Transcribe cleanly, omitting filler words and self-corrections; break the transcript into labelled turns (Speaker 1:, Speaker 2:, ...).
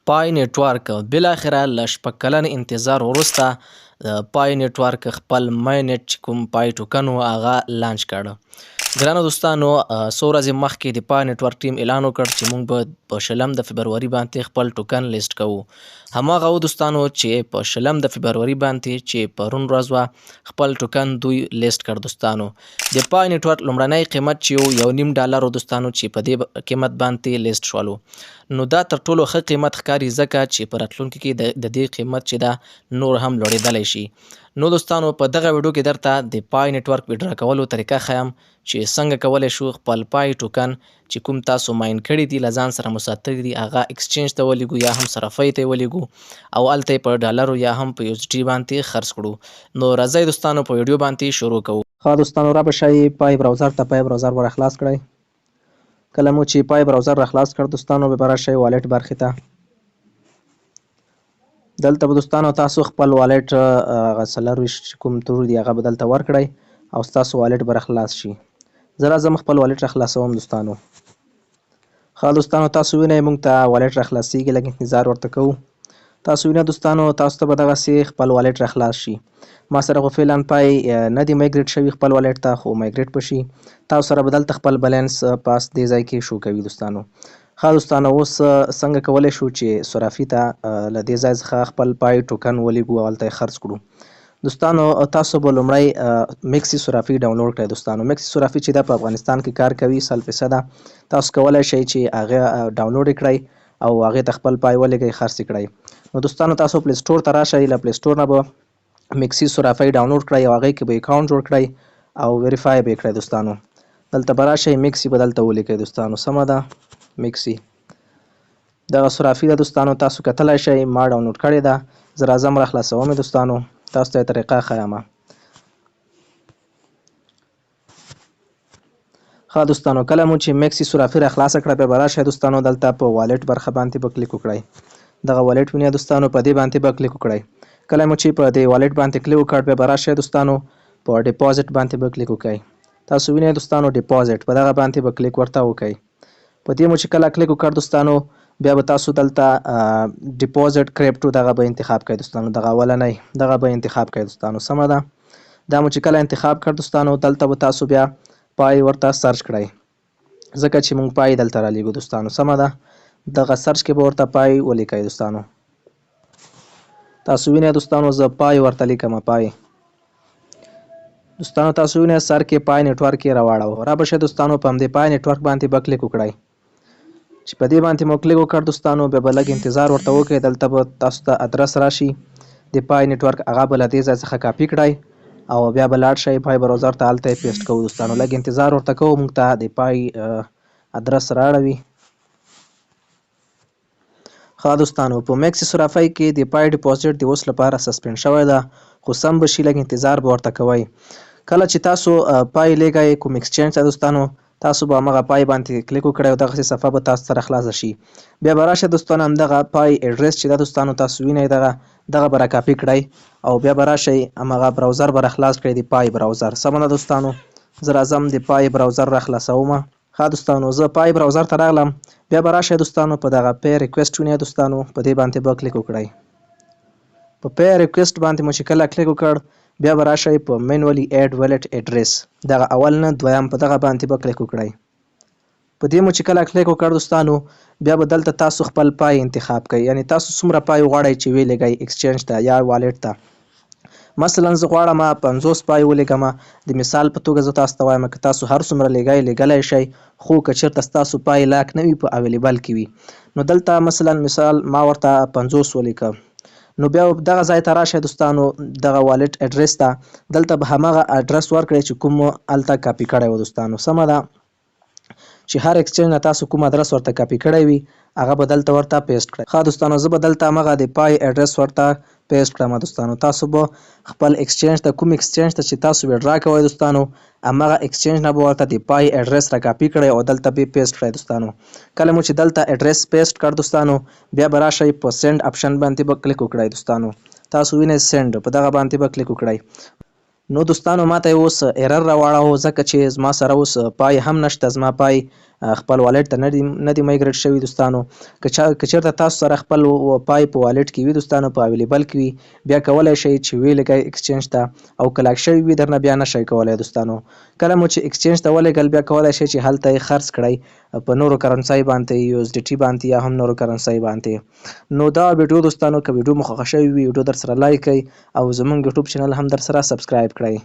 Speaker 1: پای نیټورک بالاخره له شپږ کلن انتظار وروسته پای نیټورک خپل ماینټ چې کوم پای ټوکن و هغه لانچ کړه. ګرانو دوستانو څو ورځې مخکې د پای نیټورک ټیم اعلان وکړ چې موږ به په 20 د فبروري باندې خپل ټوکن لیست کوو. هماغه و دوستانو چې په 20 د فبروري باندې چې پرون ورځ وه خپل ټوکن دوی لیست کړ. دوستانو د پای نیټورک لومړنی قیمت چې $1.5 دوستانو چې په دې قیمت باندې لیست شولو، نو دا تر ټولو ښه قیمت ښکاري ځکه چې په راتلونکي کې د دې قیمت چې دا نور هم لوړېدلی شي. نو دوستانو په دغه ویډیو کې درته د پای نیټورک ویډرا کولو طریقه ښیم چې څنګه کولی شو خپل پای ټوکن چې کوم تاسو ماین کړي دي له ځان سره مو ساتلي دي هغه اکسچینج ته ولیږو یا هم صرافۍ ته یې ولیږو او هلته یې په ډالرو یا هم په USD باندې خرڅ کړو. نو راځئ دوستانو په ویډیو باندې شروع کوو.
Speaker 2: ښه دوستانو را به شئ پای براوزر ته پای براوزر ور خلاص کړئ. کله مو چې پای براوزر را خلاص کړ دوستانو به راشئ والټ برخې ته. دلته به دوستانو تاسو خپل والټ هغه 24 کوم تور دی هغه به دلته ورکړئ او ستاسو والټ به خلاص شي. زه راځم خپل والټ را خلاصوم دوستانو. ښه دوستانو تاسو وینئ موږ ته والټ را خلاصیږي، لږ انتظار ورته کوو. تاسو وینئ دوستانو تاسو ته به دغسې خپل والټ را خلاص شي. ما سره خو فعلا پای نه دی مایګریټ شوي خپل والټ ته، خو مایګریټ به شي. تاسو سره به دلته خپل بیلنس پاس دې ځای کې شو کوي دوستانو. ښه دوستانو اوس څنګه کولی شو چې صرافي ته له دې ځای څخه خپل پای ټوکن ولیږو او هلته یې خرڅ کړو. دوستانو تاسو به لومړی میکسي صرافي ډاونلوډ کړئ. دوستانو میکسي صرافي چې دا په افغانستان کې کار کوي 100%. تاسو کولی شئ چې هغه ډاونلوډ یې کړئ او هغې ته خپل پای ولیږئ خرڅ یې کړئ. نو دوستانو تاسو پلی سټور ته راشئ، له پلی سټور نه به میکسي صرافي ډاونلوډ کړئ او هغې کې به اکاونټ جوړ کړئ او ویریفای به یې کړئ. دوستانو دلته به راشئ میکسي به دلته ولیکئ. دوستانو سمه ده میکسي دغه صرافي ده دوستانو، تاسو کتلی شئ ما ډاونلوډ کړې ده. زه راځم را خلاصوم یې دوستانو، تاسو ته یې طریقه ښیمه. ښه دوستانو کله مو چې میکسي صرافي را خلاصه کړه بیا به راشئ دوستانو دلته په والټ برخه باندې به کلیک وکړئ. دغه والټ وینئ دوستانو په دې باندې به کلیک وکړئ. کله مو چې په دې والټ باندې کلیک وکړ بیا به راشئ دوستانو په ډیپازټ باندې به کلیک وکړئ. تاسو وینئ دوستانو ډیپازټ په دغه باندې به کلیک ورته وکړئ. په دې مو چې کله کلیک وکړ دوستانو بیا به تاسو دلته ډیپازټ کریپټو دغه به انتخاب کړئ دوستانو، دغه اولنی دغه به انتخاب کړئ دوستانو سمه ده. دا مو چې کله انتخاب کړ دوستانو دلته به تاسو بیا پای ورته سرچ کړئ ځکه چې موږ پای دلته رالیږو دوستانو سمه ده. دغه سرچ کې به ورته پای ولیکئ دوستانو. تاسو وینئ دوستانو زه پای ورته لیکم پای. دوستانو تاسو وینئ سر کې پای نیټورک یې راواړوه. را به شئ دوستانو په همدې پای نیټورک باندې به کلیک وکړئ. چې په دې باندې مو کلیک وکړ دوستانو بیا به لږ انتظار ورته وکړئ. دلته به تاسو ته ادرس راشي د پای نیټورک هغه به له دې ځای څخه کاپي کړئ او بیا به لاړ شئ پای براوزر ته هلته یې پیسټ کوو دوستانو. لږ انتظار ورته کوو موږ ته د پای ادرس رااړوي. ښه دوستانو په میکسي صرافۍ کې د پای ډیپازټ د اوس لپاره سسپینډ شوی ده خو سم به شي، لږ انتظار به ورته کوئ. کله چې تاسو پای لیږئ کوم ایکسچینج ته دوستانو تاسو به همغه پای باندې کلیک وکړئ او دغسې صفحه به تاسو سره خلاصه شي. بیا به راشه دوستانو همدغه پای اډرس چې ده دوستانو تاسو وینئ دغه به راکاپي کړئ او بیا به راشئ همغه براوزر به راخلاص کړئ د پای براوزر سمه ده دوستانو. زه راځم د پای براوزر راخلاصومه. ښه دوستانو زه پای براوزر ته راغلم. بیا به راشئ دوستانو په دغه پی ریکویسټ وینئ دوستانو په دې باندې به کلیک وکړئ. په پی ریکویسټ باندې مو چې کله کلیک وکړ بیا به راشئ په مینولی ایډ والټ اډرس دغه اول نه دویم په دغه باندې به کلیک وکړئ. په دې مو چې کله کلیک وکړ دوستانو بیا به دلته تاسو خپل پای انتخاب کړئ، یعنی تاسو څومره پای غواړئ چې ولیږئ ایکسچینج ته یا والټ ته. مثلا زه غواړم 50 پای ولیږم. د مثال په توګه زه تاسو ته وایم که تاسو هر څومره لیږلی شئ، خو که چېرته ستاسو پای لاک نه وي په اویلیبل کې وي نو دلته مثال ما ورته 50 ولیکه. نو بیا دغه ځای ته راشئ دوستانو دغه والټ اډرس ته دلته به همغه اډرس ورکړئ چې کوم هلته کاپي کړی و دوستانو سمه ده. چې هر ایکسچینج نه تاسو کوم ادرس ورته کاپي کړی وي هغه به دلته ورته پیسټ کړئ. ښه دوستانو زه به دلته همغه د پای اډرس ورته پیسټ کړم دوستانو. تاسو به خپل ایکسچینج ته کوم ایکسچینج ته چې تاسو ویډرا کوئ دوستانو همغه ایکسچینج نه به ورته د پای اډرس را کاپي کړئ او دلته به پیسټ کړئ دوستانو. کله مو چې دلته اډرس پیسټ کړ دوستانو بیا به راشئ په سینډ اپشن باندې به کلیک وکړئ دوستانو. تاسو وینئ سینډ په دغه باندې به کلیک وکړئ. نو دوستانو ماته اوس ایرر راواړو ځکه چې زما سره اوس پای هم نشته، زما پای خپل والټ ته نه دی مایګریټ شوي دوستانو. که چېرته تاسو سره خپل پای په والټ کې وي دوستانو، په اویلیبل کې وي، بیا کولی شئ چې ویې ایکسچینج ته، او که لاک شوي وي درنه بیا نه شئ کولی دوستانو. کله مو چې ایکسچینج ته ولېږل بیا کولی شئ چې هلته یې خرڅ کړئ په نورو کرنسۍ باندې، USDT باندې یا هم نورو کرنسۍ باندې. نو دا ویډیو دوستانو که ویډیو مو خوښه شوې وي، ویډیو در سره لایک کړئ او زموږ یوټیوب چینل هم در سره سبسکرایب کړئ.